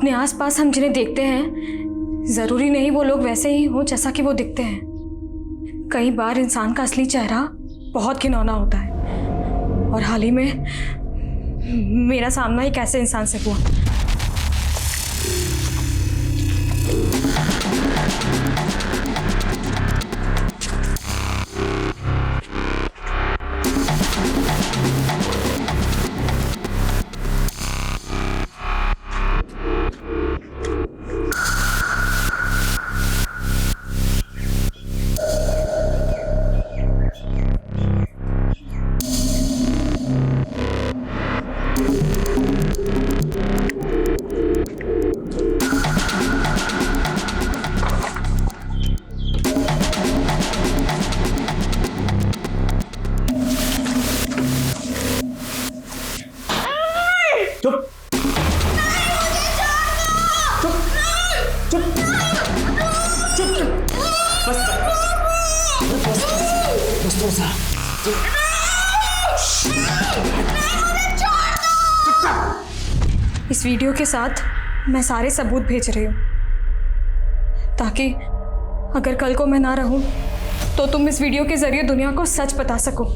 अपने आसपास हम जिन्हें देखते हैं जरूरी नहीं वो लोग वैसे ही हो जैसा कि वो दिखते हैं। कई बार इंसान का असली चेहरा बहुत घिनौना होता है और हाल ही में मेरा सामना एक ऐसे इंसान से हुआ। चुप चुप चुप चुप बस बस बस थोड़ा सा इस वीडियो के साथ मैं सारे सबूत भेज रही हूँ ताकि अगर कल को मैं ना रहूं तो तुम इस वीडियो के जरिए दुनिया को सच बता सको।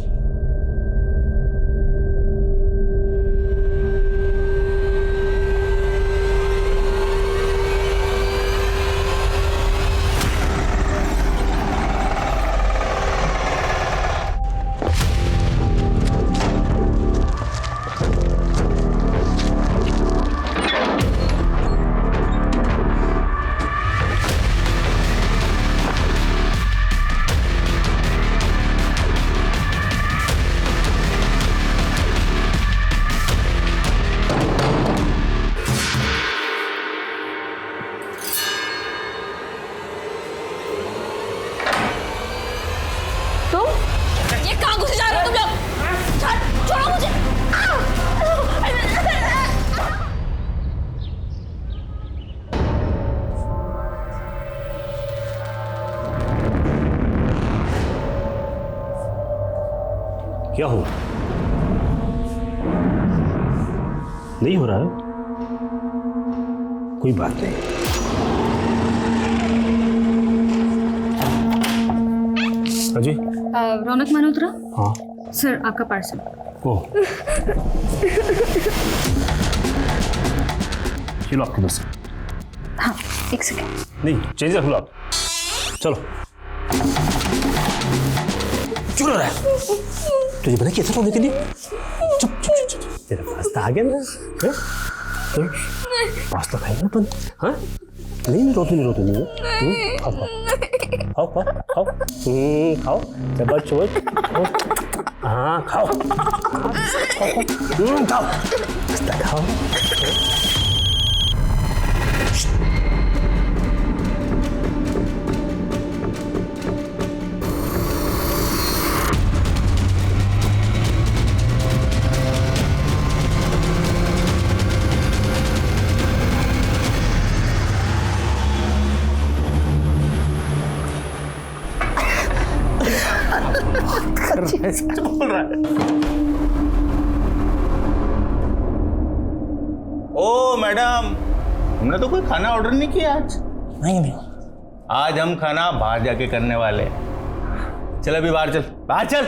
ये कहाँ घुसे जा रहे हो तुम लोग? छोड़ो मुझे। क्या हुआ? नहीं हो रहा है? कोई बात नहीं। अजय रौनक मल्होत्रा। हाँ सर आपका पार्सल। ओह चलो आपके बस। हाँ एक सेकेंड। नहीं चेंज रख लो आप। चलो क्यों रो रहा है? तुझे बना कैसा रोने के लिए? चुप चुप चुप चुप। तेरा पास्ता आ गया ना? पास्ता खाएगा अपन? हाँ नहीं रोती नहीं खाओ खाओ खाओ खाओ खाओ चबच हाँ खाओ खाओ पास्ता खाओ। बोल रहा है। ओ मैडम, हमने तो कोई खाना ऑर्डर नहीं किया आज। नहीं आज हम खाना बाहर जाके करने वाले हैं। चल अभी बाहर चल, बाहर चल।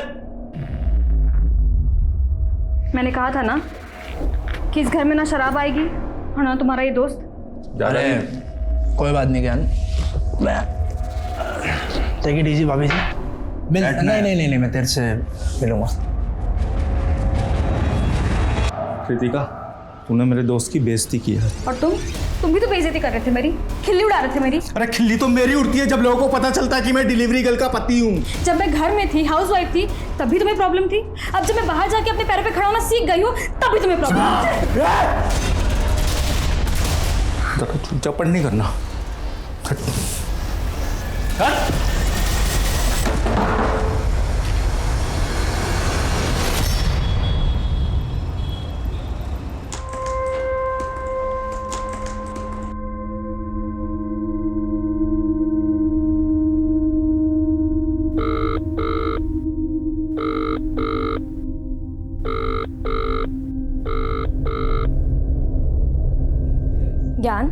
मैंने कहा था ना कि इस घर में ना शराब आएगी और ना तुम्हारा ये दोस्त। अरे कोई बात नहीं ज्ञान, मैं टेक इट इजी भाभी जी। नहीं मैं तेरे से मिलूंगा। कृतिका, तूने मेरे दोस्त की बेइज्जती की है। और तुम भी तो बेइज्जती कर रहे थे मेरी, खिल्ली उड़ा रहे थे मेरी। अरे खिल्ली तो मेरी उड़ती है जब लोगों को पता चलता है कि मैं डिलीवरी गर्ल का पति हूँ। जब मैं घर में थी, हाउस वाइफ थी, तभी तुम्हें प्रॉब्लम थी। अब जब मैं बाहर जाके अपने पैरों पे खड़ा होना सीख गई हूँ तभी तुम्हें प्रॉब्लम। चौपड़ नहीं करना। ज्ञान,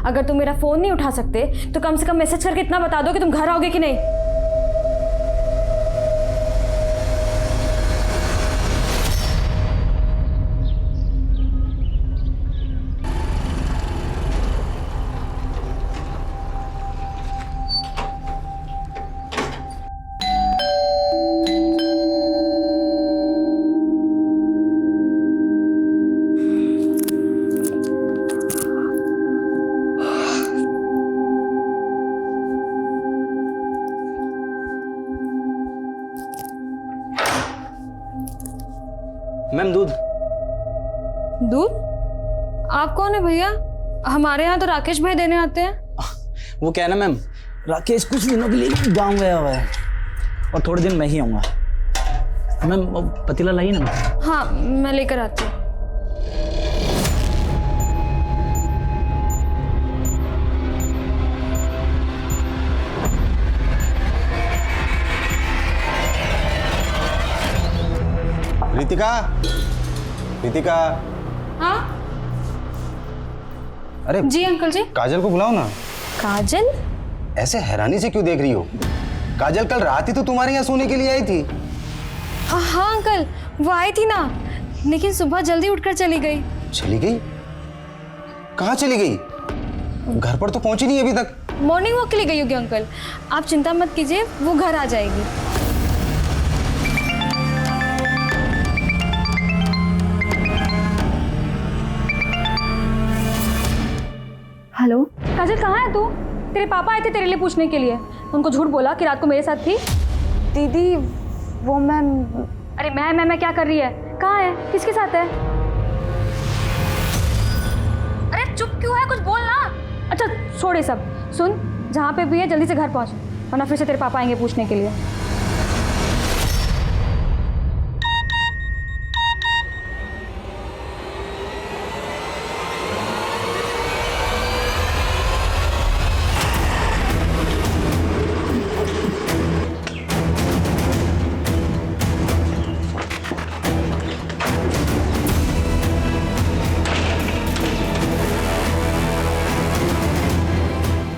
अगर तुम मेरा फोन नहीं उठा सकते तो कम से कम मैसेज करके इतना बता दो कि तुम घर आओगे कि नहीं। मैम दूध। दूध? आप कौन है भैया? हमारे यहाँ तो राकेश भाई देने आते हैं। वो क्या है ना मैम, राकेश कुछ दिनों के लिए गांव गया हुआ है और थोड़े दिन मैं ही आऊँगा। मैम वो पतीला लाइए ना। हाँ, मैं लेकर आती हूँ। रितिका, रितिका। हाँ अरे जी अंकल जी। काजल को बुलाओ ना। काजल? ऐसे हैरानी से क्यों देख रही हो? काजल कल रात ही तो तुम्हारे यहाँ सोने के लिए आई थी। हाँ अंकल, वो आई थी ना, लेकिन सुबह जल्दी उठकर चली गई। चली गई? कहाँ चली गई? घर पर तो पहुंची नहीं अभी तक। मॉर्निंग वॉक के लिए गई होगी अंकल, आप चिंता मत कीजिए, वो घर आ जाएगी। हेलो काजल, कहाँ है तू? तेरे पापा आए थे तेरे लिए पूछने के लिए। उनको झूठ बोला कि रात को मेरे साथ थी। दीदी वो मैम। अरे मैं क्या कर रही है? कहाँ है? किसके साथ है? अरे चुप क्यों है? कुछ बोल ना। अच्छा छोड़ ये सब, सुन जहाँ पे भी है जल्दी से घर पहुँच, वरना फिर से तेरे पापा आएंगे पूछने के लिए।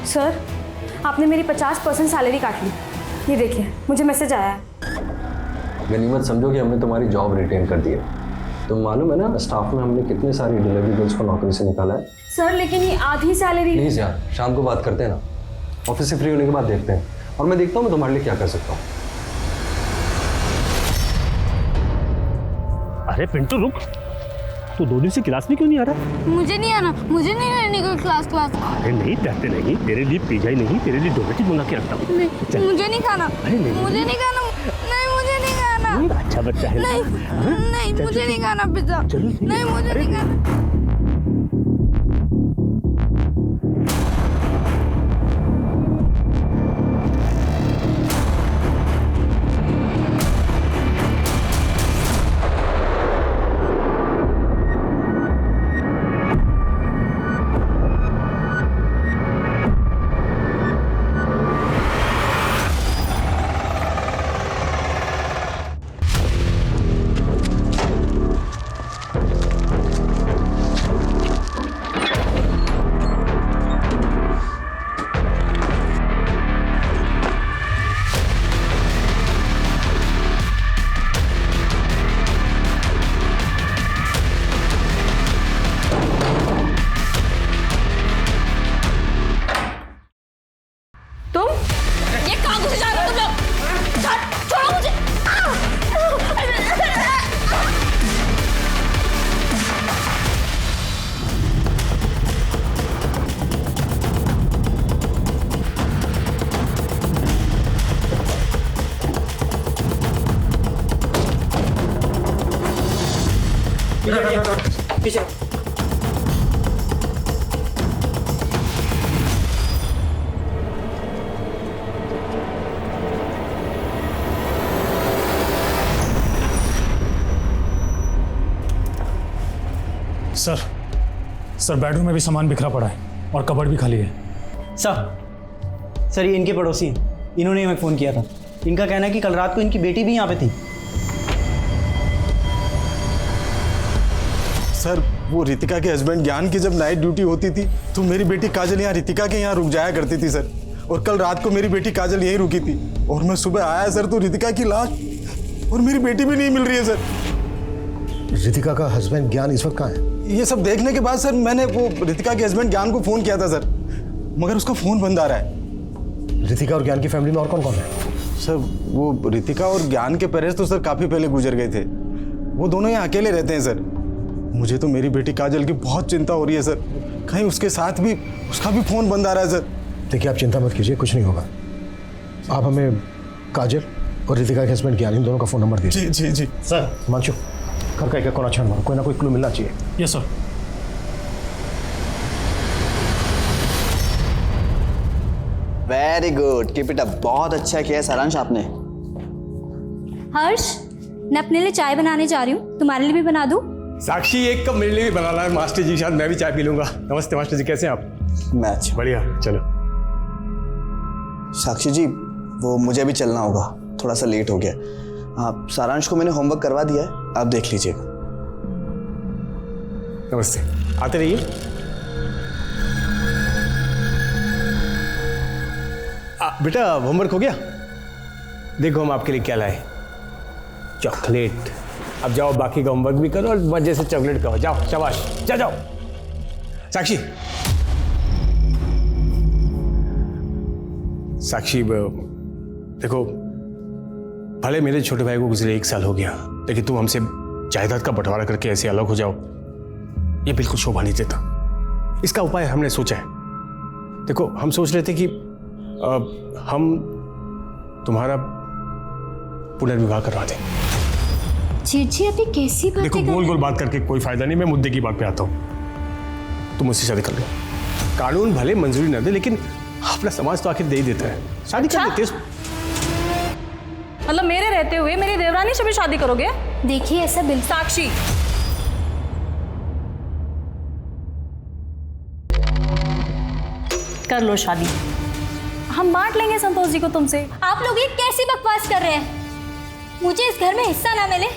सर, आपने मेरी 50% सैलरी काट ली। ये देखिए, मुझे मैसेज आया है। गनीमत समझो कि हमने तुम्हारी जॉब रिटेन कर दी है। तुम मालूम है ना स्टाफ में हमने कितने सारी डिलीवरी गर्ल्स को नौकरी से निकाला है। सर लेकिन ये आधी सैलरी। प्लीज यार, शाम को बात करते हैं ना, ऑफिस से फ्री होने के बाद देखते हैं, और मैं देखता हूँ मैं तुम्हारे लिए क्या कर सकता हूँ। अरे पिंटू रुक, तू 2 दिन से क्लास में क्यों नहीं आ रहा? मुझे नहीं आना, मुझे नहीं रहने को क्लास। अरे नहीं डरते नहीं, तेरे लिए पिज्जा ही नहीं, तेरे लिए डोनेट मंगा के रखता हूँ। मुझे नहीं खाना। अरे नहीं, मुझे नहीं खाना। नहीं मुझे नहीं खाना। अच्छा बच्चा है। नहीं मुझे नहीं खाना पिज्जा। नहीं मुझे नहीं खाना। पीछे। सर बेडरूम में भी सामान बिखरा पड़ा है और कबर्ड भी खाली है। सर ये इनके पड़ोसी हैं, इन्होंने हमें फ़ोन किया था। इनका कहना है कि कल रात को इनकी बेटी भी यहाँ पे थी। सर वो रितिका के हस्बैंड ज्ञान की जब नाइट ड्यूटी होती थी तो मेरी बेटी काजल यहाँ रितिका के यहाँ रुक जाया करती थी सर। और कल रात को मेरी बेटी काजल यहीं रुकी थी और मैं सुबह आया सर तो रितिका की लाश और मेरी बेटी भी नहीं मिल रही है सर। रितिका का हस्बैंड ज्ञान इस वक्त कहाँ है? ये सब देखने के बाद सर मैंने वो रितिका के हस्बैंड ज्ञान को फ़ोन किया था सर, मगर उसका फ़ोन बंद आ रहा है। रितिका और ज्ञान की फैमिली में और कौन कौन है? सर वो रितिका और ज्ञान के पेरेंट्स तो सर काफ़ी पहले गुजर गए थे, वो दोनों यहाँ अकेले रहते हैं सर। मुझे तो मेरी बेटी काजल की बहुत चिंता हो रही है सर, कहीं उसके साथ भी उसका भी फ़ोन बंद आ रहा है सर। देखिए आप चिंता मत कीजिए, कुछ नहीं होगा। आप हमें काजल और रितिका के हस्बैंड ज्ञान इन दोनों का फ़ोन नंबर दीजिए। जी जी जी सर हिमांशु, घर का एक कोना छान मारो, कोई ना कोई क्लू मिलना चाहिए। Yes sir. Very good, keep it up. बहुत अच्छा किया सारांश आपने। हर्ष, मैं अपने लिए चाय बनाने जा रही हूँ, तुम्हारे लिए भी बना दूँ? साक्षी एक कप मेरे लिए भी बना ला मास्टर जी, शायद मैं भी चाय पी लूंगा। नमस्ते मास्टर जी, कैसे हैं आप? मैं अच्छा। बढ़िया, चलो। साक्षी जी, वो मुझे भी चलना होगा, थोड़ा सा लेट हो गया। आप सारांश को मैंने होमवर्क करवा दिया है, आप देख लीजिएगा। नमस्ते, आते रहिए। बेटा होमवर्क हो गया? देखो हम आपके लिए क्या लाए, चॉकलेट। अब जाओ बाकी का होमवर्क भी करो और मजे से चॉकलेट खाओ। जाओ, शाबाश, जाओ। साक्षी, साक्षी देखो, भले मेरे छोटे भाई को गुजरे 1 साल हो गया, लेकिन तुम हमसे जायदाद का बंटवारा करके ऐसे अलग हो जाओ, ये बिल्कुल शोभा नहीं देता। इसका उपाय हमने सोचा है। देखो, हम सोच रहे थे कि हम तुम्हारा पुनर्विवाह करवा दें। जी अभी कैसी बातें देखो, कर गोल गोल बात करके कोई फायदा नहीं, मैं मुद्दे की बात पे आता हूँ। तुम मुझसे शादी कर लो। कानून भले मंजूरी न दे, लेकिन अपना समाज तो आखिर दे ही देता है, शादी कर लेते हैं। मतलब मेरे रहते हुए मेरी देवरानी से भी शादी करोगे? देखिए ऐसा बिल्कुल। साक्षी, कर लो शादी, हम बांट लेंगे संतोष जी को तुमसे। आप लोग ये कैसी बकवास कर रहे हैं? मुझे इस घर में हिस्सा ना मिले,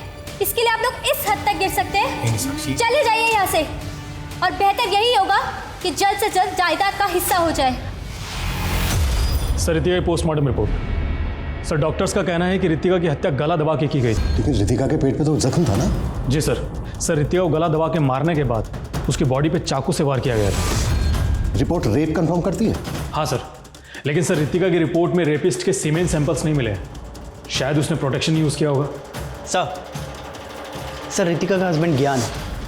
इसके लिए आप लोग इस हद तक गिर सकते हैं? चले जाइए यहाँ से, और बेहतर यही होगा कि जल्द से जल्द जायदाद का हिस्सा हो जाए। सर, रितिका की पोस्टमार्टम रिपोर्ट। सर, डॉक्टर्स का कहना है कि रितिका की हत्या गला दबा के की गई थी। लेकिन रितिका के पेट पे तो जख्म था ना? जी सर। रितिका को गला दबा के मारने के बाद उसकी बॉडी पे चाकू से वार किया गया था। रिपोर्ट रेप कंफर्म करती है? हाँ सर, लेकिन सर रितिका की रिपोर्ट में रेपिस्ट के सीमेन सैंपल्स नहीं मिले। शायद उसने प्रोटेक्शन यूज़ किया होगा। सर रितिका का हस्बैंड ज्ञान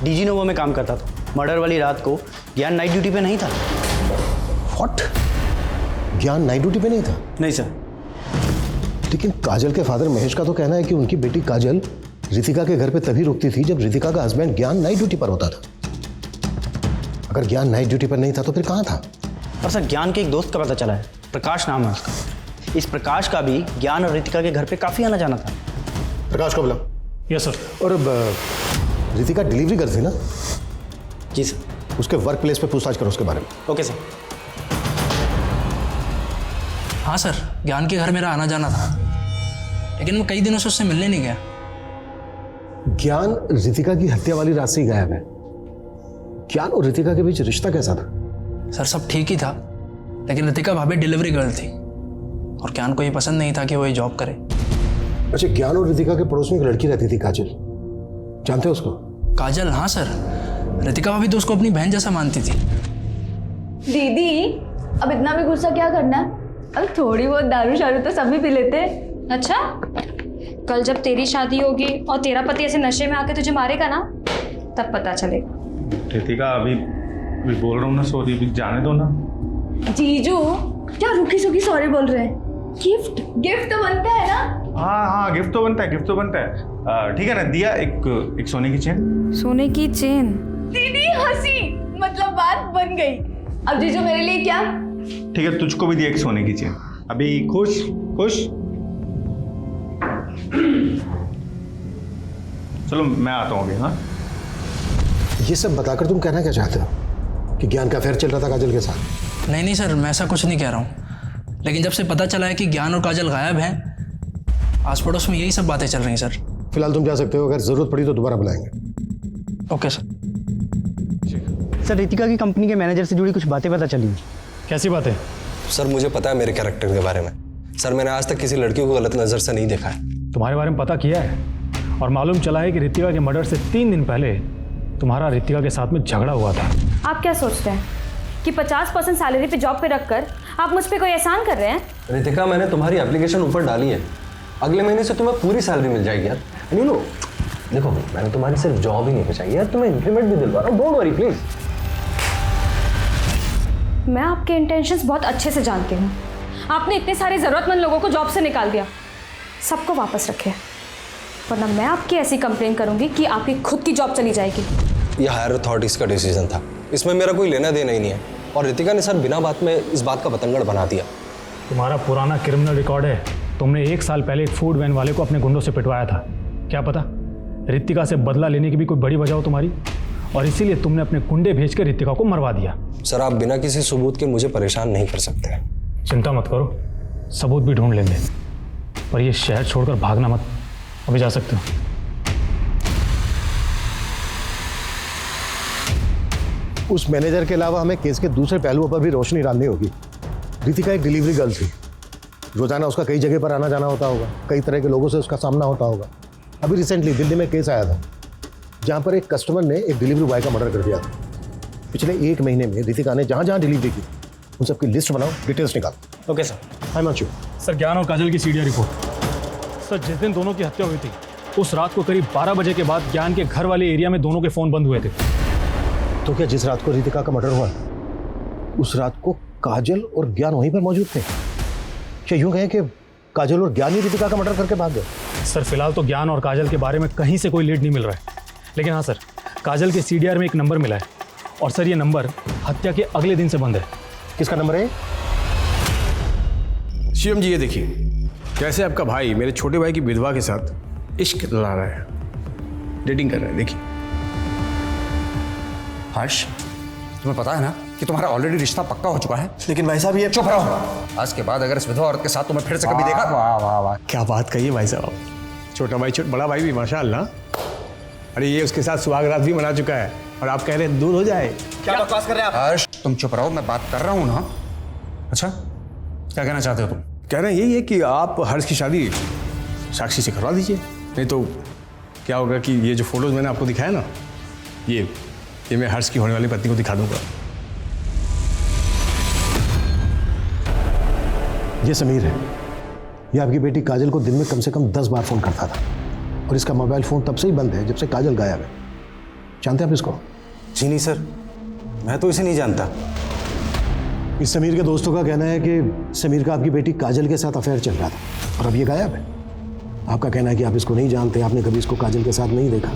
डीजी नोवा में काम करता था। मर्डर वाली रात को ज्ञान नाइट ड्यूटी पे नहीं था। व्हाट? ज्ञान नाइट ड्यूटी पे नहीं था? नहीं सर। लेकिन काजल के फादर महेश का तो कहना है कि उनकी बेटी काजल रितिका के घर पे तभी रुकती थी जब रितिका का हस्बैंड ज्ञान नाइट ड्यूटी पर होता था। अगर ज्ञान नाइट ड्यूटी पर नहीं था तो फिर कहाँ था? और सर ज्ञान के एक दोस्त का पता चला है, प्रकाश नाम है उसका। इस प्रकाश का भी ज्ञान और रितिका के घर पे काफ़ी आना जाना था। प्रकाश को बुला। Yes sir. और रितिका डिलीवरी गर्ल थी ना? जी सर। उसके वर्क प्लेस पे पूछताछ करो उसके बारे में। Okay sir. हाँ सर, ज्ञान के घर मेरा आना जाना था, लेकिन मैं कई दिनों से उससे मिलने नहीं गया। ज्ञान रितिका की हत्या वाली रात से ही गायब है। ज्ञान और रितिका के बीच रिश्ता कैसा था? सर सब ठीक ही था, लेकिन रितिका भाभी डिलीवरी गर्ल थी और ज्ञान को ये पसंद नहीं था कि वो ये जॉब करे। अच्छा, ज्ञान और रितिका के पड़ोस में एक लड़की रहती थी काजल, जानते हो उसको? काजल? हाँ सर, रितिका भाभी तो उसको अपनी बहन जैसा मानती थी। दीदी, अब इतना भी गुस्सा क्या करना है? अब थोड़ी बहुत दारू शारू तो सभी पी लेते हैं। अच्छा, कल जब तेरी शादी होगी और तेरा पति ऐसे नशे में आके तुझे मारेगा ना, तब पता चलेगा। रितिका, अभी बोल रहा हूँ ना, सॉरी, अभी जाने दो ना। जीजू क्या रूखी सूखी सॉरी बोल रहे हैं? गिफ्ट तो बनता है ना? हाँ, गिफ्ट तो बनता है। ठीक है ना, दिया एक सोने की चेन। सोने की चेन? दीदी हंसी, मतलब बात बन गई। अब जीजू मेरे लिए क्या? ठीक है, तुझको भी दिया एक सोने की चेन। अभी खुश? चलो मैं आता हूँ अभी। हाँ, ये सब बताकर तुम कहना क्या चाहते हो? कि ज्ञान का अफेयर चल रहा था काजल के साथ? नहीं सर, मैं ऐसा कुछ नहीं कह रहा हूँ, लेकिन जब से पता चला है कि ज्ञान और काजल गायब हैं, आस पड़ोस में यही सब बातें चल रही हैं सर। फिलहाल तुम जा सकते हो, अगर जरूरत पड़ी तो दोबारा बुलाएंगे। Okay sir. सर रितिका की कंपनी के मैनेजर से जुड़ी कुछ बातें पता चली। कैसी बात है? सर मुझे पता है मेरे कैरेक्टर के बारे में। सर मैंने आज तक किसी लड़की को गलत नज़र से नहीं देखा है। तुम्हारे बारे में पता किया है और मालूम चला है कि रितिका के मर्डर से 3 दिन पहले तुम्हारा रितिका के साथ में झगड़ा हुआ था। आप क्या सोचते हैं कि 50% सैलरी पे जॉब पे रखकर आप मुझ पे कोई एहसान कर रहे हैं? रितिका मैंने तुम्हारी एप्लीकेशन ऊपर डाली है, अगले महीने से तुम्हें पूरी सैलरी मिल जाएगी यार। नहीं नो देखो मैंने तुम्हारी सिर्फ जॉब ही नहीं बचाई यार, तुम्हें इंक्रीमेंट भी दिलवा रहा हूँ, डोंट वरी प्लीज। मैं आपके इंटेंशंस बहुत अच्छे से जानती हूँ। आपने इतने सारे ज़रूरतमंद लोगों को जॉब से निकाल दिया, सबको वापस रखे, वरना मैं आपकी ऐसी कंप्लेन करूंगी कि आपकी खुद की जॉब चली जाएगी। ये हायर अथॉरिटीज़ का डिसीजन था, इसमें मेरा कोई लेना देना ही नहीं है। और रितिका ने सर बिना बात में इस बात का बतंगड़ बना दिया। तुम्हारा पुराना क्रिमिनल रिकॉर्ड है। तुमने 1 साल पहले एक फूड वैन वाले को अपने गुंडों से पिटवाया था। क्या पता रितिका से बदला लेने की भी कोई बड़ी वजह हो तुम्हारी, और इसीलिए तुमने अपने गुंडे भेजकर रितिका को मरवा दिया। सर आप बिना किसी सबूत के मुझे परेशान नहीं कर सकते। चिंता मत करो, सबूत भी ढूंढ लेंगे, पर ये शहर छोड़कर भागना मत। अभी जा सकते हो। उस मैनेजर के अलावा हमें केस के दूसरे पहलुओं पर भी रोशनी डालनी होगी। रितिका एक डिलीवरी गर्ल थी, रोजाना उसका कई जगह पर आना जाना होता होगा, कई तरह के लोगों से उसका सामना होता होगा। अभी रिसेंटली दिल्ली में केस आया था जहां पर एक कस्टमर ने एक डिलीवरी बॉय का मर्डर कर दिया था। पिछले 1 महीने में रितिका ने जहां जहां डिलीवरी की उन सबकी लिस्ट बनाओ, डिटेल्स निकालो। Okay sir. Hi Manshu. Sir Gyan और काजल की सीडिया रिपोर्ट। सर जिस दिन दोनों की हत्या हुई थी उस रात को करीब 12 बजे के बाद ज्ञान के घर वाले एरिया में दोनों के फ़ोन बंद हुए थे। तो क्या जिस रात को रितिका का मर्डर हुआ उस रात को काजल और ज्ञान वहीं पर मौजूद थे? क्या यूं कहें कि काजल और ज्ञान ही रितिका का मर्डर करके भाग गए? सर फिलहाल तो ज्ञान और काजल के बारे में कहीं से कोई लीड नहीं मिल रहा है, लेकिन हाँ सर काजल के सीडीआर में एक नंबर मिला है, और सर ये नंबर हत्या के अगले दिन से बंद है। किसका नंबर है? शिवम जी ये देखिए कैसे आपका भाई मेरे छोटे भाई की विधवा के साथ इश्क लड़ा रहा है, डेटिंग कर रहा है। देखिए हर्ष, तुम्हें पता है ना कि तुम्हारा ऑलरेडी रिश्ता पक्का हो चुका है। लेकिन भाई साहब ये चुप रहो। आज के बाद अगर इस विधवा औरत के साथ तुम्हें फिर से कभी देखा। वाह वाह वाह, क्या बात कही है भाई साहब। छोटा भाई बड़ा भाई भी माशाअल्लाह। अरे ये उसके साथ सुहाग रात भी मना चुका है और आप कह रहे हैं दूर हो जाए। क्या बकवास कर रहे हैं आप? हर्ष तुम चुप रहो, मैं बात कर रहा हूँ ना। अच्छा क्या कहना चाहते हो तुम? कह रहे हैं यही है कि आप हर्ष की शादी साक्षी से करवा दीजिए, नहीं तो क्या होगा कि ये जो फोटोज मैंने आपको दिखाया ना ये मैं हर्ष की होने वाली पत्नी को दिखा दूंगा। ये समीर है, ये आपकी बेटी काजल को दिन में कम से कम 10 बार फोन करता था, और इसका मोबाइल फोन तब से ही बंद है जब से काजल गायब है। जानते हैं आप इसको? जी नहीं सर, मैं तो इसे नहीं जानता। इस समीर के दोस्तों का कहना है कि समीर का आपकी बेटी काजल के साथ अफेयर चल रहा था और अब ये गायब है। आपका कहना है कि आप इसको नहीं जानते, आपने कभी इसको काजल के साथ नहीं देखा,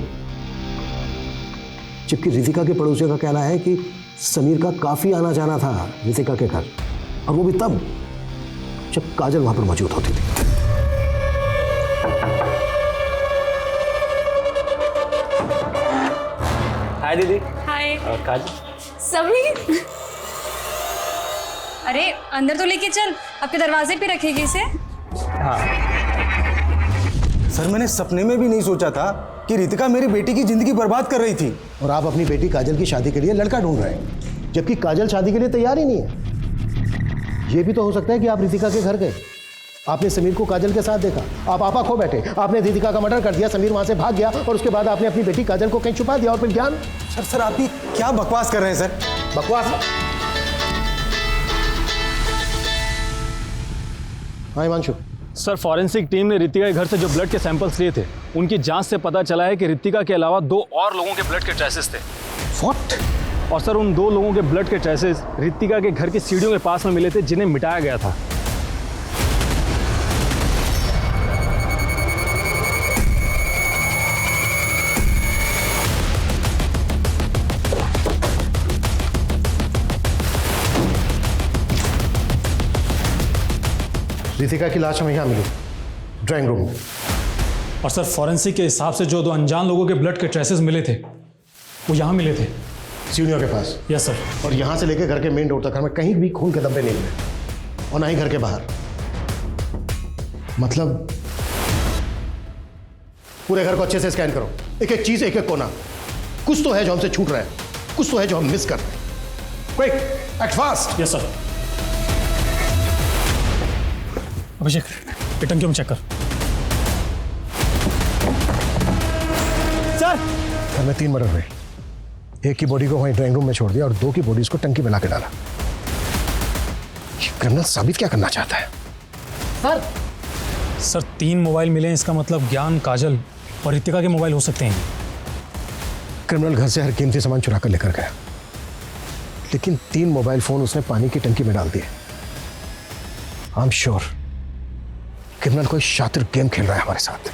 जबकि रितिका के पड़ोसियों का कहना है कि समीर का काफ़ी आना जाना था रितिका के घर, और वो भी तब जब काजल वहां पर मौजूद होती थी। हाय दीदी। हाय। काजल सभी। अरे अंदर तो लेके चल, आपके दरवाजे पे रखेगी इसे। हाँ सर मैंने सपने में भी नहीं सोचा था कि रितिका मेरी बेटी की जिंदगी बर्बाद कर रही थी। और आप अपनी बेटी काजल की शादी के लिए लड़का ढूंढ रहे हैं, जबकि काजल शादी के लिए तैयार ही नहीं है। ये भी तो हो सकता है कि आप रितिका के घर गए, आपने समीर को काजल के साथ देखा, आप आपा खो बैठे, आपने रितिका का मर्डर कर दिया, समीर वहां से भाग गया और उसके बाद आपने अपनी बेटी काजल को कहीं छुपा दिया, और फिर ज्ञान। सर आप ये क्या बकवास कर रहे हैं सर? बकवास? हाँ हिमांशु। सर फॉरेंसिक टीम ने रितिका के घर से जो ब्लड के सैंपल्स लिए थे उनकी जांच से पता चला है कि रितिका के अलावा 2 और लोगों के ब्लड के ट्रेसेस थे। व्हाट? और सर उन 2 लोगों के ब्लड के ट्रेसेस रितिका के घर की सीढ़ियों के पास में मिले थे जिन्हें मिटाया गया था। रितिका की लाश हमें यहाँ मिली ड्राइंग रूम में। और सर फॉरेंसिक के हिसाब से जो 2 अनजान लोगों के ब्लड के ट्रेसेस मिले थे वो यहाँ मिले थे, सीढ़ियों के पास। Yes sir. और यहाँ से लेकर घर के मेन डोर तक हमें कहीं भी खून के धब्बे नहीं मिले, और ना ही घर के बाहर। मतलब पूरे घर को अच्छे से स्कैन करो, एक एक चीज, एक एक कोना, कुछ तो है जो हमसे छूट रहा है। कुछ तो है जो हम मिस कर रहे हैं। Quick, act fast. Yes sir. Abhishek, ये टंकी में चेक कर। सर घर में 3 मर्डर हुए। एक की बॉडी को वहीं ड्राइंग रूम में छोड़ दिया और 2 की बॉडीज को टंकी में ला के डाला। क्रिमिनल साबित क्या करना चाहता है? सर 3 मोबाइल मिले हैं, इसका मतलब ज्ञान, काजल और रितिका के मोबाइल हो सकते हैं। क्रिमिनल घर से हर कीमती सामान चुरा कर लेकर गया, लेकिन 3 मोबाइल फोन उसने पानी की टंकी में डाल दिए। आई एम श्योर क्रिमिनल कोई शातिर गेम खेल रहा है हमारे साथ।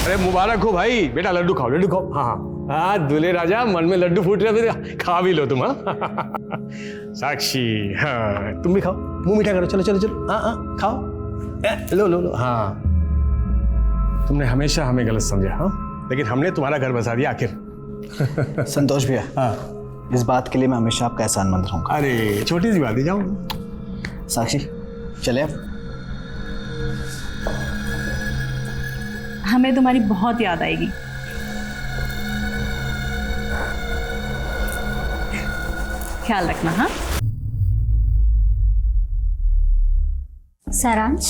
अरे मुबारक हो भाई, बेटा लड्डू खाओ, लड्डू खाओ। हाँ हाँ हाँ, दूल्हे राजा, मन में लड्डू फूट रहे थे, खा भी लो तुम। हाँ साक्षी, हाँ तुम भी खाओ, मुंह मीठा करो। चलो चलो चलो, हाँ हाँ खाओ, लो लो लो। हाँ तुमने हमेशा हमें गलत समझा, हाँ, लेकिन हमने तुम्हारा घर बसा दिया आखिर। संतोष भैया, हाँ इस बात के लिए मैं हमेशा आपका एहसानमंद रहूंगा। अरे छोटी सी बात है, जाओ। साक्षी चले अब। हमें तुम्हारी बहुत याद आएगी। ख्याल रखना। हाँ सारांश,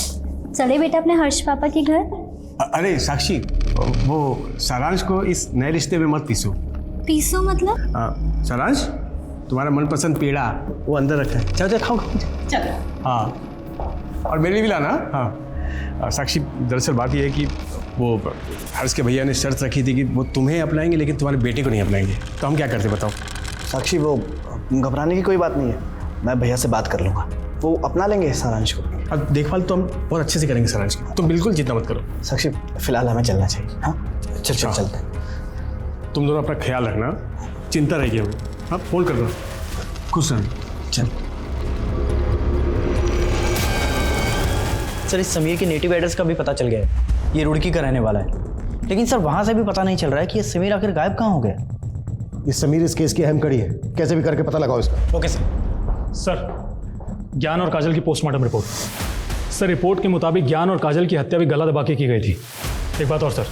चले बेटा अपने हर्ष पापा के घर। अरे साक्षी, वो सारांश को इस नए रिश्ते में मत पीसो। पीसो मतलब? सारांश, तुम्हारा मनपसंद पेड़ा वो अंदर रखा है, चलो चलो खाओ खाओ। चलो। हाँ और मेरे लिए भी लाना। हाँ साक्षी, दरअसल बात यह है कि वो हर्ष के भैया ने शर्त रखी थी कि वो तुम्हें अपनाएंगे लेकिन तुम्हारे बेटे को नहीं अपनाएंगे, तो हम क्या करते बताओ? साक्षी वो घबराने की कोई बात नहीं है, मैं भैया से बात कर लूँगा, वो अपना लेंगे सारांश को। अब देखभाल तो हम बहुत अच्छे से करेंगे सारांश की, तुम बिल्कुल चिंता मत करो। साक्षी फिलहाल हमें चलना चाहिए। हाँ चल चल चलते। तुम दोनों अपना ख्याल रखना, चिंता रहेगी हमें। हाँ फोन कर दो, खुश रहना। चल। सर इस समीर के नेटिव एड्रेस का भी पता चल गया है, ये रुड़की का रहने वाला है। लेकिन सर वहाँ से भी पता नहीं चल रहा है कि ये समीर आखिर गायब कहाँ हो गया। ये समीर इस केस की अहम कड़ी है, कैसे भी करके पता लगाओ इसका। Okay sir. सर ज्ञान और काजल की पोस्टमार्टम रिपोर्ट। सर रिपोर्ट के मुताबिक ज्ञान और काजल की हत्या भी गला दबा के की गई थी। एक बात और सर,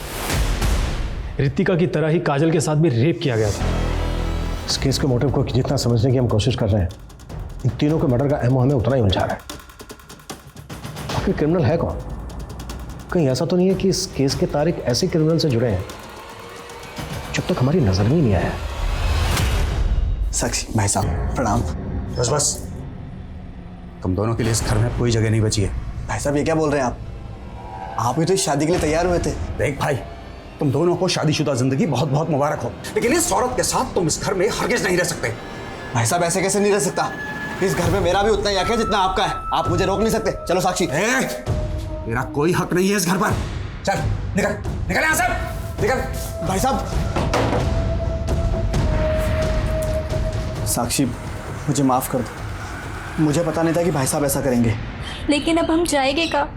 रितिका की तरह ही काजल के साथ भी रेप किया गया था। इस केस के मोटिव को जितना समझने की हम कोशिश कर रहे हैं, इन तीनों के मर्डर का एमओ हमें उतना ही उलझा रहा है। आखिर क्रिमिनल है कौन? कहीं ऐसा तो नहीं है कि इस केस के तारीख ऐसे क्रिमिनल से जुड़े हैं जब तक हमारी नजर में ही नहीं आया है। साक्षी भाई साहब प्रणाम। बस बस, तुम दोनों के लिए इस घर में कोई जगह नहीं बची है। भाई साहब ये क्या बोल रहे हैं आप भी तो इस शादी के लिए तैयार हुए थे। देख भाई, तुम दोनों को शादीशुदा जिंदगी बहुत बहुत मुबारक हो, लेकिन इस औरत के साथ तुम इस घर में हरगिज नहीं रह सकते। भाई साहब ऐसे कैसे नहीं रह सकता, इस घर में मेरा भी उतना ही हक है जितना आपका है, आप मुझे रोक नहीं सकते। चलो साक्षी। मेरा कोई हक नहीं है इस घर पर। चल निकल निकल यहाँ से, निकल। भाई साहब। साक्षी मुझे माफ कर दो, मुझे पता नहीं था कि भाई साहब ऐसा करेंगे। लेकिन अब हम जाएंगे कहाँ?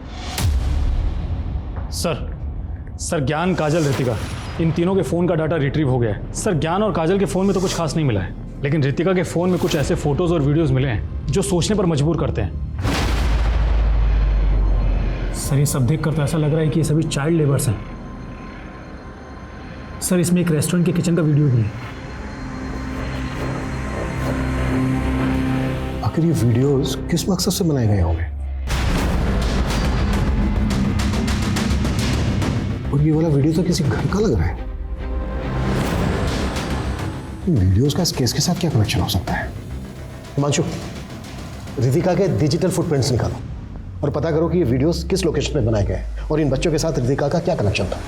सर ज्ञान, काजल, रितिका, इन तीनों के फ़ोन का डाटा रिट्रीव हो गया है। सर ज्ञान और काजल के फ़ोन में तो कुछ खास नहीं मिला है, लेकिन रितिका के फ़ोन में कुछ ऐसे फोटोज़ और वीडियोज़ मिले हैं जो सोचने पर मजबूर करते हैं। सर ये सब देखकर तो ऐसा लग रहा है कि ये सभी चाइल्ड लेबर्स हैं। सर इसमें एक रेस्टोरेंट के किचन का वीडियो भी है। आखिर ये वीडियोस किस मकसद से बनाए गए होंगे? और ये वाला वीडियो तो किसी घर का लग रहा है। वीडियोस का इस केस के साथ क्या कनेक्शन हो सकता है? हिमांशु, रितिका के डिजिटल फुटप्रिंट्स निकालो और पता करो कि ये वीडियोस किस लोकेशन पे बनाए गए और इन बच्चों के साथ रितिका का क्या कनेक्शन था।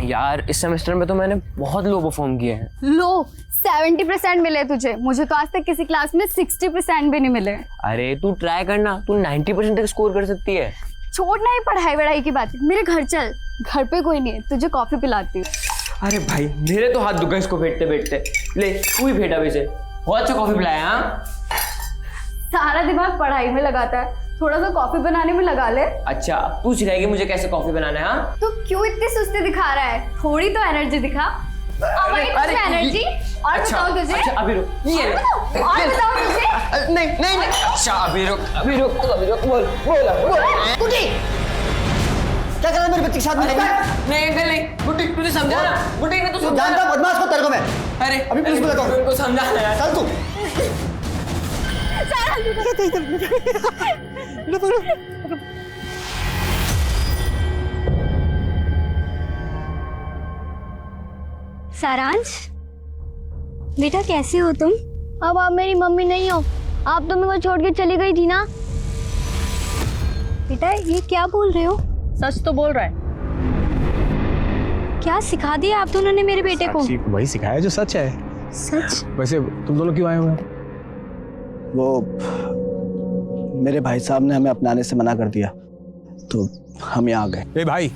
यार इस सेमेस्टर में तो मैंने बहुत लो परफॉर्म किए हैं। लो 70% मिले तुझे, मुझे तो आज तक किसी क्लास में 60% भी नहीं मिले। अरे तू ट्राई करना, तू 90% तक स्कोर कर सकती है। छोड़ना ही पढ़ाई वढ़ाई की बात है, मेरे घर चल, घर पे कोई नहीं है, तुझे कॉफी पिलाती हूँ। अरे भाई मेरे तो हाथ दुखा इसको फेंटते फेंटते। ले तू ही फेंटा वैसे, बहुत अच्छा कॉफी पिलाया। हाँ सारा दिमाग पढ़ाई में लगाता है, थोड़ा सा कॉफी बनाने में लगा ले। अच्छा तू सिखाएगी मुझे कैसे कॉफी बनाना है? हाँ तू क्यों इतनी सुस्ती दिखा रहा है, थोड़ी तो एनर्जी दिखा। एनर्जी और अच्छा, बताओ तुझे। अच्छा अभी रुक, ये ले। और बताओ तुझे। नहीं नहीं नहीं, अच्छा अभी रुक बोल बोल बोल। क्या कर रहा है मेरे बच्चे के साथ में? नहीं अंकल नहीं, बुटीक तुझे समझा ना, बुटीक ने तो समझा। जानता बदमाश को तेरे को मैं। अरे अभी पुलिस को बताऊं। उनको समझाना यार। चल तू। सारांश, बेटा कैसे हो तुम? अब आप मेरी मम्मी नहीं हो, आप तो मेरे को छोड़ के चली गई थी ना। बेटा ये क्या बोल रहे हो? सच तो बोल रहा है। क्या सिखा दिया आप दोनों ने मेरे बेटे को? वही सिखाया जो सच है। सच? वैसे तुम दोनों क्यों आए हुए हो? वो मेरे भाई साहब ने हमें अपनाने से मना कर दिया, तो हम यहाँ आ गए। ए भाई,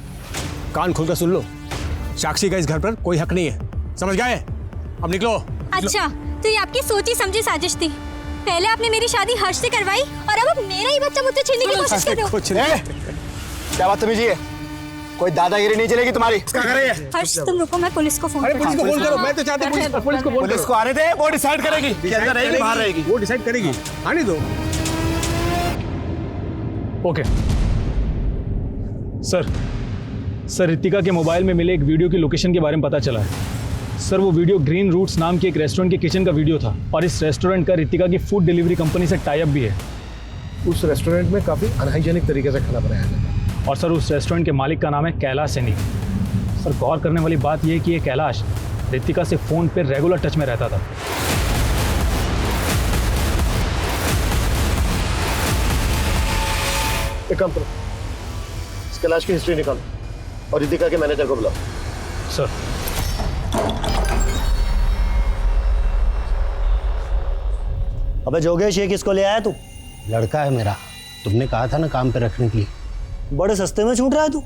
कान खोलकर सुन लो, साक्षी का इस घर पर कोई हक नहीं है, समझ गए? अब निकलो। अच्छा, तो ये आपकी सोची समझी साजिश थी। पहले आपने मेरी शादी हर्ष से करवाई और अब मेरा ही बच्चा मुझसे छीनने की कोशिश कर रहे हो। कुछ नहीं। क्या बदतमीजी है? कोई दादागिरी नहीं चलेगी तुम्हारी। क्या कर रही है? हर्ष तुम रुको, मैं पुलिस को फोन अरे पुलिस को फोन करो, मैं तो चाहता हूं पुलिस को फोन करो। पुलिस को आने दे, वो डिसाइड करेगी कि अंदर रहेगी बाहर रहेगी। वो डिसाइड करेगी, आने दो। ओके सर, रितिका के मोबाइल में मिले एक वीडियो की लोकेशन के बारे में पता चला है। सर वो वीडियो ग्रीन रूट्स नाम के एक रेस्टोरेंट के किचन का वीडियो था और इस रेस्टोरेंट का रितिका की फूड डिलीवरी कंपनी से टाई अप भी है। उस रेस्टोरेंट में काफ़ी अनहाइजेनिक तरीके से खाना बनाया जाता है। और सर उस रेस्टोरेंट के मालिक का नाम है कैलाश सैनी। सर गौर करने वाली बात यह है कि ये कैलाश रितिका से फ़ोन पर रेगुलर टच में रहता था। एक काम करो, इस कैलाश की हिस्ट्री निकालो और रितिका के मैनेजर को बुलाओ। सर अबे जोगेश, ये किसको ले आया तू? लड़का है मेरा, तुमने कहा था ना काम पे रखने के लिए। बड़े सस्ते में छूट रहा है तू।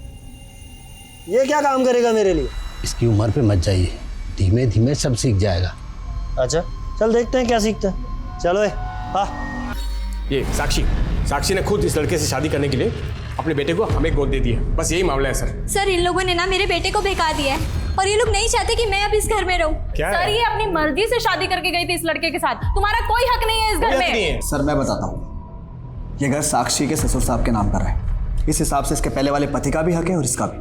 ये क्या काम करेगा मेरे लिए? इसकी उम्र पे मत जाइए, धीमे धीमे सब सीख जाएगा। अच्छा चल देखते हैं क्या सीखता है। चलो हाँ। ये साक्षी ने खुद इस लड़के से शादी करने के लिए अपने बेटे को हमें गोद दे दी है, बस यही मामला है सर। सर इन लोगों ने ना मेरे बेटे को बेकार दिया है और ये लोग नहीं चाहते कि मैं अब इस घर में रहूं। सर ये अपनी मर्जी से शादी करके गई थी इस लड़के के साथ, तुम्हारा कोई हक नहीं है इस घर में। सर मैं बताता हूँ, ये घर साक्षी के ससुर साहब के नाम पर है। इस हिसाब से इसके पहले वाले पति का भी हक है और इसका भी।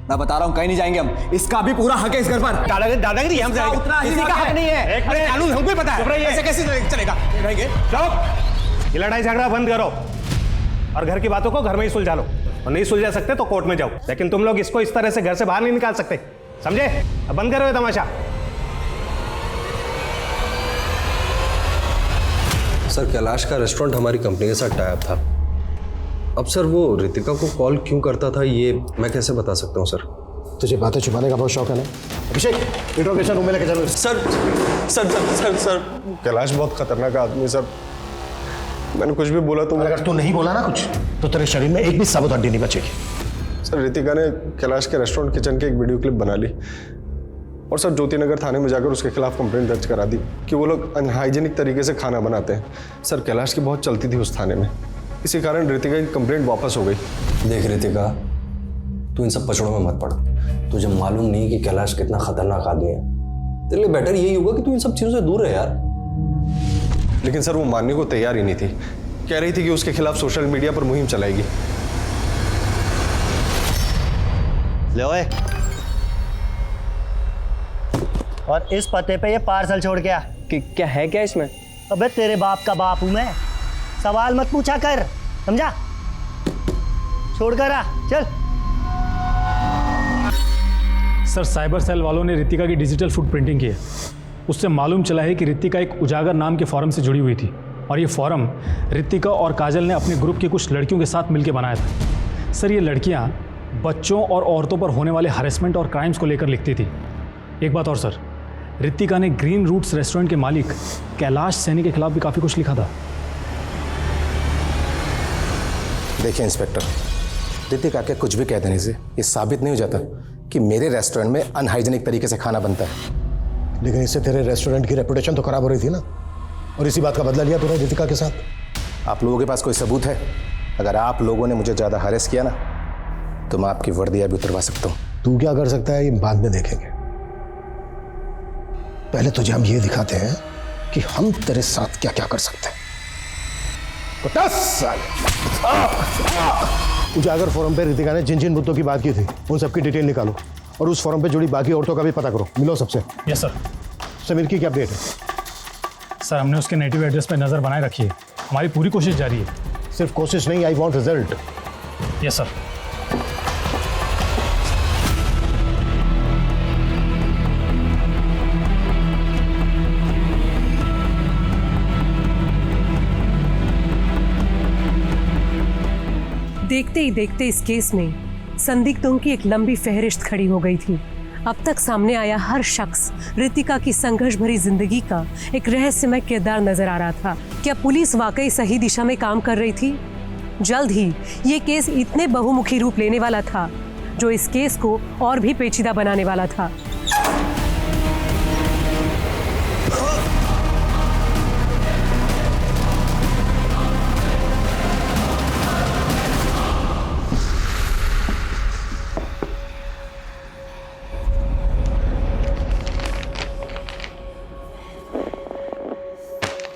मैं बता रहा हूँ कहीं नहीं जाएंगे हम, इसका भी पूरा हक है इस घर पर। दादागिरी हम किसी का हक नहीं है। कानून हमको ही पता है, ऐसे कैसे चलेगा? ये लड़ाई झगड़ा बंद करो और घर की बातों को घर में ही सुलझा लो, और नहीं सुलझा सकते तो कोर्ट में जाओ, लेकिन तुम लोग इसको इस तरह से घर से बाहर नहीं निकाल सकते, समझे? अब बंद करो ये तमाशा। सर कैलाश का रेस्टोरेंट हमारी कंपनी के साथ टाई अप था। अब सर वो रितिका को कॉल क्यों करता था ये मैं कैसे बता सकता हूँ सर? तुझे बातें छुपाने का बहुत शौक है ना? अभिषेक, इंट्रोगेशन रूम में लेके चलो। Sir sir sir sir sir Kailash बहुत खतरनाक आदमी सर, मैंने कुछ भी बोला तो अगर तू नहीं बोला ना कुछ तो तेरे शरीर में एक भी साबुत हड्डी नहीं बचेगी। सर रितिका ने कैलाश के रेस्टोरेंट किचन की एक वीडियो क्लिप बना ली और सर ज्योति नगर थाने में जाकर उसके खिलाफ कंप्लेंट दर्ज करा दी कि वो लोग अनहाइजीनिक तरीके से खाना बनाते हैं। सर कैलाश की बहुत चलती थी उस थाने में, इसी कारण रितिका की कंप्लेंट वापस हो गई। देख रितिका, तू इन सब पचड़ों में मत पड़, तुझे मालूम नहीं कि कैलाश कितना खतरनाक आदमी है। तेरे लिए बेटर यही होगा कि तू इन सब चीज़ों से दूर रहे यार। लेकिन सर वो मानने को तैयार ही नहीं थी, कह रही थी कि उसके खिलाफ सोशल मीडिया पर मुहिम चलाएगी। ले ओए, और इस पते पे ये पार्सल छोड़ के आ। क्या है क्या इसमें? अबे तेरे बाप का बाप हूं मैं, सवाल मत पूछा कर, समझा? छोड़ कर आ, चल। सर साइबर सेल वालों ने रितिका की डिजिटल फुटप्रिंटिंग की है। उससे मालूम चला है कि रितिका एक उजागर नाम के फॉरम से जुड़ी हुई थी और ये फॉरम रितिका और काजल ने अपने ग्रुप की कुछ लड़कियों के साथ मिलकर बनाया था। सर ये लड़कियां बच्चों और औरतों पर होने वाले हरेसमेंट और क्राइम्स को लेकर लिखती थी। एक बात और सर, रितिका ने ग्रीन रूट्स रेस्टोरेंट के मालिक कैलाश सैनी के खिलाफ भी काफ़ी कुछ लिखा था। देखिए इंस्पेक्टर, रितिका के कुछ भी कह देने से ये साबित नहीं हो जाता कि मेरे रेस्टोरेंट में अनहाइजीनिक तरीके से खाना बनता है, लेकिन इससे तेरे रेस्टोरेंट की रेपुटेशन तो खराब हो रही थी ना, और इसी बात का बदला लिया तूने रितिका के साथ। आप लोगों के पास कोई सबूत है? अगर आप लोगों ने मुझे ज़्यादा हरेस किया ना तो मैं आपकी वर्दियाँ भी उतरवा सकता हूँ। तू क्या कर सकता है ये बाद में देखेंगे, पहले तुझे हम ये दिखाते हैं कि हम तेरे साथ क्या क्या कर सकते हैं। उजागर फोरम पे रितिका ने जिन जिन मुद्दों की बात की थी उन सबकी डिटेल निकालो और उस फोरम पे जुड़ी बाकी औरतों का भी पता करो। मिलो सबसे। Yes sir. समीर की क्या अपडेट है? सर हमने उसके नेटिव एड्रेस पे नज़र बनाए रखी है, हमारी पूरी कोशिश जारी है। सिर्फ कोशिश नहीं, I want result. Yes sir. देखते ही देखते इस केस में संदिग्धों की एक लंबी फहरिस्त खड़ी हो गई थी। अब तक सामने आया हर शख्स रितिका की संघर्ष भरी जिंदगी का एक रहस्यमय किरदार नजर आ रहा था। क्या पुलिस वाकई सही दिशा में काम कर रही थी? जल्द ही ये केस इतने बहुमुखी रूप लेने वाला था जो इस केस को और भी पेचीदा बनाने वाला था।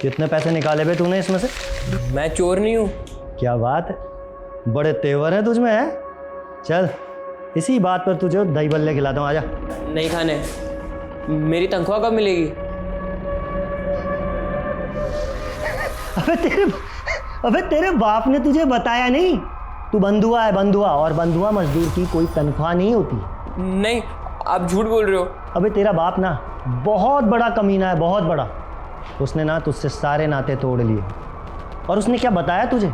कितने पैसे निकाले बे तूने इसमें से? मैं चोर नहीं हूँ। क्या बात है, बड़े तेवर हैं तुझमें है। चल इसी बात पर तुझे दही बल्ले खिलाता हूँ, आजा। नहीं खाने। मेरी तनख्वाह कब मिलेगी? अबे तेरे बाप ने तुझे बताया नहीं? तू बंधुआ है, बंधुआ, और बंधुआ मजदूर की कोई तनख्वाह नहीं होती। नहीं, आप झूठ बोल रहे हो। अबे तेरा बाप ना बहुत बड़ा कमीना है, बहुत बड़ा। उसने ना तुझसे सारे नाते तोड़ लिए और उसने क्या बताया तुझे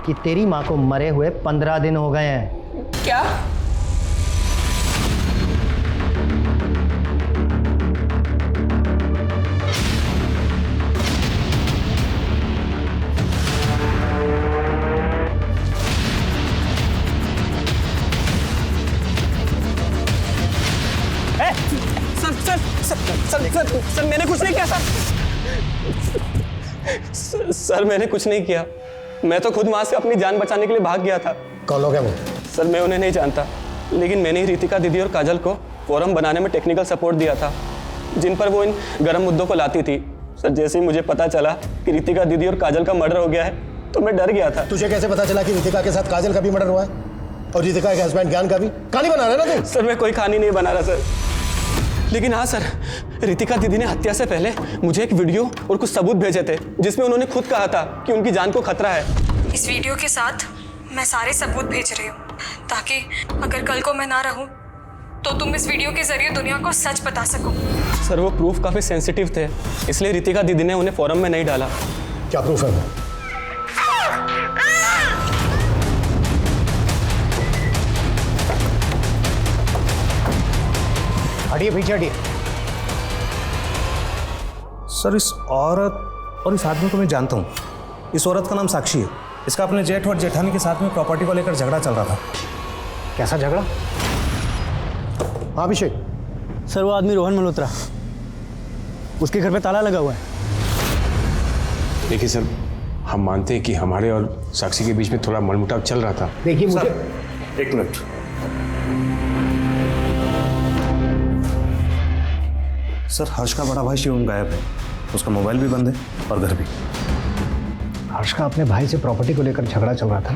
कि तेरी माँ को मरे हुए 15 दिन हो गए हैं। क्या? सर मैंने कुछ नहीं किया सर मैंने कुछ नहीं किया। मैं तो खुद वहां से अपनी जान बचाने के लिए भाग गया था। कौन लोग हैं वो? सर मैं उन्हें नहीं जानता, लेकिन मैंने ही रितिका दीदी और काजल को फोरम बनाने में टेक्निकल सपोर्ट दिया था, जिन पर वो इन गर्म मुद्दों को लाती थी। सर जैसे ही मुझे पता चला कि रितिका दीदी और काजल का मर्डर हो गया है तो मैं डर गया था। तुझे कैसे पता चला कि रितिका के साथ काजल का भी मर्डर हुआ है और रितिका के हस्बैंड ज्ञान का भी? कहानी बना रहा है ना तू? सर मैं कोई कहानी नहीं बना रहा सर, लेकिन हाँ सर, रितिका दीदी ने हत्या से पहले मुझे एक वीडियो और कुछ सबूत भेजे थे जिसमें उन्होंने खुद कहा था कि उनकी जान को खतरा है। इस वीडियो के साथ मैं सारे सबूत भेज रही हूँ ताकि अगर कल को मैं ना रहूँ तो तुम इस वीडियो के जरिए दुनिया को सच बता सको। सर वो प्रूफ काफी सेंसिटिव थे, इसलिए रितिका दीदी ने उन्हें फोरम में नहीं डाला। क्या प्रूफ है? हटिए, पीछे हटिए। सर इस औरत और इस आदमी को मैं जानता हूँ। इस औरत का नाम साक्षी है। इसका अपने जेठ और जेठानी के साथ में प्रॉपर्टी को लेकर झगड़ा चल रहा था। कैसा झगड़ा? हाँ अभिषेक। सर वो आदमी रोहन मल्होत्रा, उसके घर पे ताला लगा हुआ है। देखिए सर, हम मानते हैं कि हमारे और साक्षी के बीच में थोड़ा मनमुटाव चल रहा था। देखिए मुझे एक मिनट। सर हर्ष का बड़ा भाई शिवम गायब है, उसका मोबाइल भी बंद है और घर भी। हर्ष का अपने भाई से प्रॉपर्टी को लेकर झगड़ा चल रहा था।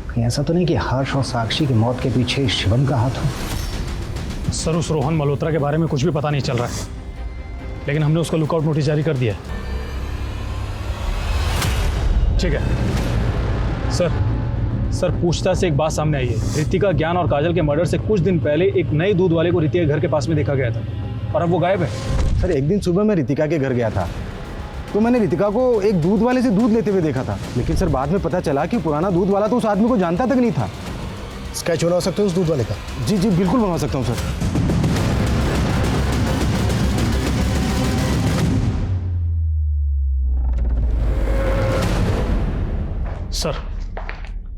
कहीं ऐसा तो नहीं कि हर्ष और साक्षी की मौत के पीछे शिवम का हाथ हो? सर उस रोहन मल्होत्रा के बारे में कुछ भी पता नहीं चल रहा है, लेकिन हमने उसका लुकआउट नोटिस जारी कर दिया है। ठीक है सर, पूछताछ से एक बात सामने आई है। रितिका, ज्ञान और काजल के मर्डर से कुछ दिन पहले एक नए दूध वाले को रितिका के घर के पास में देखा गया था और अब वो गायब है। सर एक दिन सुबह मैं रितिका के घर गया था तो मैंने रितिका को एक दूध वाले से दूध लेते हुए देखा था, लेकिन सर बाद में पता चला कि पुराना दूध वाला तो उस आदमी को जानता तक नहीं था। स्केच बनवा सकते हो उस दूध वाले का? जी जी बिल्कुल बनवा सकता हूँ सर। सर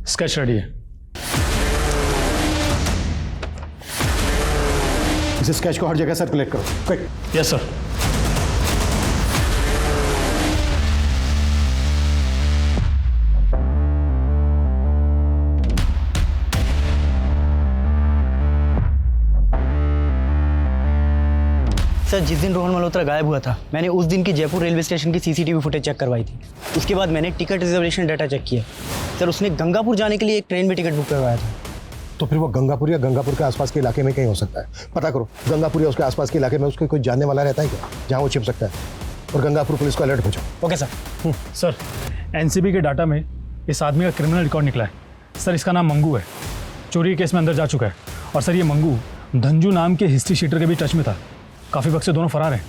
स्केच रेडी है। इस स्केच को हर जगह सर्कुलेट करो, क्विक। Yes sir. सर जिस दिन रोहन मल्होत्रा गायब हुआ था, मैंने उस दिन की जयपुर रेलवे स्टेशन की सीसीटीवी फुटेज चेक करवाई थी। उसके बाद मैंने टिकट रिजर्वेशन डाटा चेक किया। सर उसने गंगापुर जाने के लिए एक ट्रेन में टिकट बुक करवाया था। तो फिर वो गंगापुर या गंगापुर के आसपास के इलाके में कहीं हो सकता है। पता करो, गंगापुर या उसके आसपास के इलाके में उसके कोई जानने वाला रहता है क्या, जहाँ वो छिप सकता है। और गंगापुर पुलिस को अलर्ट भेजो। Okay sir. सर एनसीबी के डाटा में इस आदमी का क्रिमिनल रिकॉर्ड निकला है। सर इसका नाम मंगू है, चोरी के केस में अंदर जा चुका है। और सर ये मंगू धंजू नाम के हिस्ट्री शीटर के भी टच में था। काफ़ी वक्त से दोनों फरार हैं।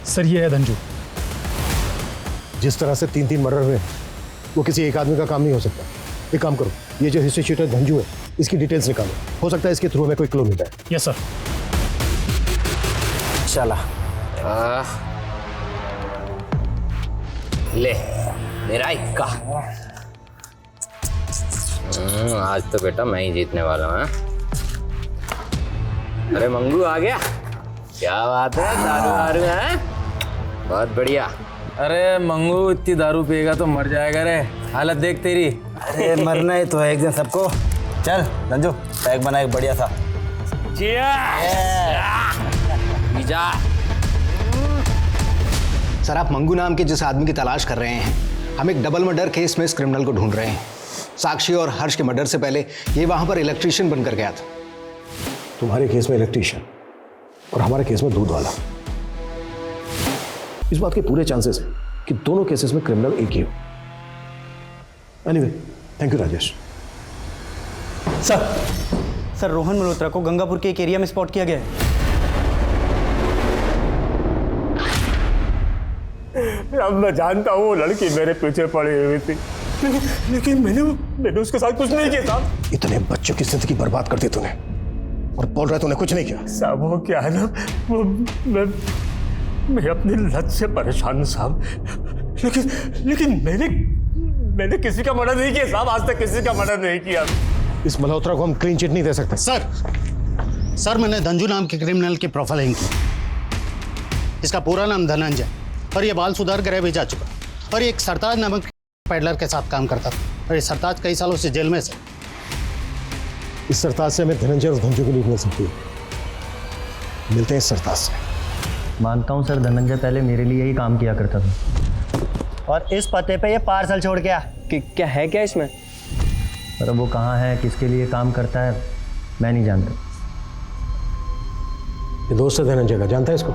सर ये है धंजू। जिस तरह से 3 मर्डर हुए वो किसी एक आदमी का काम नहीं हो सकता। एक काम करो, ये जो हिस्ट्री शीटर धंजू है इसकी डिटेल्स निकालो, हो सकता है इसके थ्रू में कोई क्लू मिल जाए। Yes sir. चला ले मेरा इक्का। आज तो बेटा मैं ही जीतने वाला हूँ। अरे मंगू आ गया, क्या बात है, दारू दारू है, बहुत बढ़िया। अरे मंगू इतनी दारू पिएगा तो मर जाएगा रे, हालत देख तेरी। अरे मरना ही तो है एक दिन सबको। चल धंजू पैक बना एक बढ़िया सा। सर आप मंगू नाम के जिस आदमी की तलाश कर रहे हैं, हम एक डबल मर्डर केस में इस क्रिमिनल को ढूंढ रहे हैं। साक्षी और हर्ष के मर्डर से पहले ये वहां पर इलेक्ट्रीशियन बनकर गया था। तुम्हारे केस में इलेक्ट्रीशियन और हमारे केस में दूध वाला। इस बात के पूरे चांसेस हैं कि दोनों केसेस में क्रिमिनल एक ही हो। Anyway, thank you Rajesh. Sir Rohan Malhotra को गंगापुर के एक एरिया में स्पॉट किया गया है। अब मैं जानता हूँ वो लड़की मेरे पीछे पड़ी हुई थी, लेकिन मैंने उसके साथ कुछ नहीं किया साहब। इतने बच्चों की जिंदगी बर्बाद कर दी तूने और बोल रहा है तूने कुछ नहीं किया। साहब वो क्या है ना, वो मैं अपनी लत से परेशान हूँ साहब, लेकिन मैंने किसी का मर्डर नहीं किया साहब, आज तक किसी का मर्डर नहीं किया। इस मल्होत्रा को हम क्लीन चिट नहीं दे सकते। सर मैंने धंजू नाम के क्रिमिनल की प्रोफाइलिंग की। इसका पूरा नाम धनंजय और ये बाल सुधार गृह भी जा चुका और ये एक सरताज नामक पैडलर के साथ काम करता था और ये सरताज कई सालों से जेल में से। इस सरताज से हमें धनंजय और धंजू की लीड मिल सकती है। मिलते हैं इस सरताज से। मानता हूँ सर, धनंजय पहले मेरे लिए ही काम किया करता था और इस पते पे ये पार्सल छोड़ गया। कि क्या है क्या इसमें? पर वो कहाँ है, किसके लिए काम करता है, मैं नहीं जानता। ये दोस्त है धनंजय का, जानता है इसको?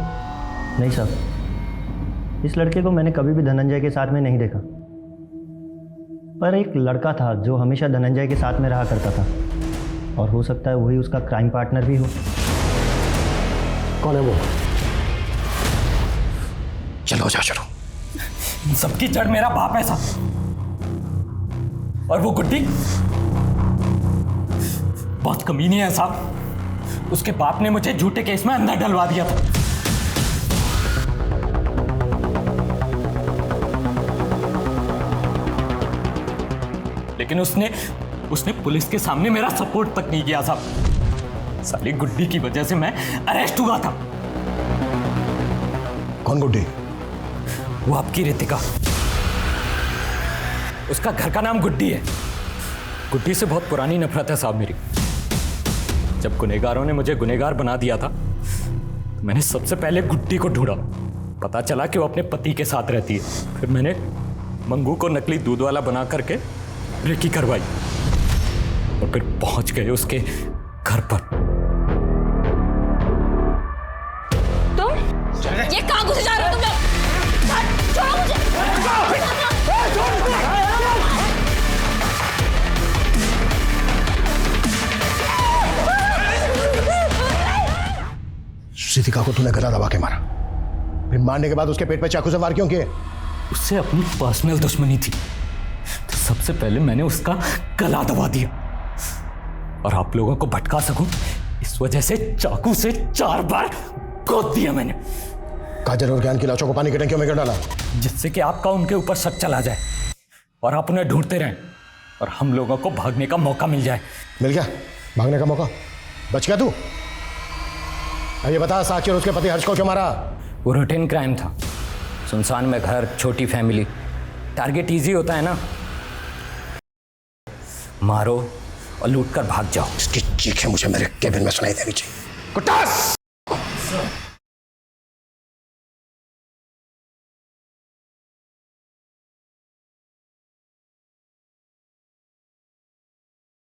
नहीं साहब, इस लड़के को मैंने कभी भी धनंजय के साथ में नहीं देखा। पर एक लड़का था जो हमेशा धनंजय के साथ में रहा करता था और हो सकता है वही उसका क्राइम पार्टनर भी हो। कौन है वो? चलो जा चलो। सबकी जड़ मेरा बाप है साहब, और वो गुड्डी बहुत कमीनी है साहब। उसके बाप ने मुझे झूठे केस में अंदर डलवा दिया था। लेकिन उसने पुलिस के सामने मेरा सपोर्ट तक नहीं किया साहब। साली गुड्डी की वजह से मैं अरेस्ट हुआ था। कौन गुड्डी? वो आपकी रितिका। उसका घर का नाम गुड्डी है। गुड्डी से बहुत पुरानी नफरत है साहब मेरी। जब गुनहगारों ने मुझे गुनहगार बना दिया था तो मैंने सबसे पहले गुड्डी को ढूंढा। पता चला कि वो अपने पति के साथ रहती है। फिर मैंने मंगू को नकली दूध वाला बना करके रेकी करवाई और फिर पहुंच गए उसके घर पर। तुम ये कहां घुसे जा रहे हो तुम लोग? छोड़ो मुझे। रितिका को तूने गला दबा के मारा, फिर मारने के बाद उसके पेट पे चाकू से वार क्यों किए? उससे अपनी पर्सनल दुश्मनी थी तो सबसे पहले मैंने उसका गला दबा दिया और आप लोगों को भटका सकूं इस वजह से चाकू से 4 बार गोद दिया मैंने। काजल और ज्ञान की लाशों को पानी की टंकियों में गिर डाला जिससे कि आपका उनके ऊपर शक चला जाए और आप उन्हें ढूंढते रहें और हम लोगों को भागने का मौका मिल जाए। मिल गया भागने का मौका? बच गया तू? ये बता, साक्षी और उसके पति हर्ष को क्यों मारा? वो रूटीन क्राइम था। सुनसान में घर, छोटी फैमिली, टारगेट इजी होता है ना, मारो और लूट कर भाग जाओ। इसकी चीखें मुझे मेरे केबिन में सुनाई देनी चाहिए। कुत्ता!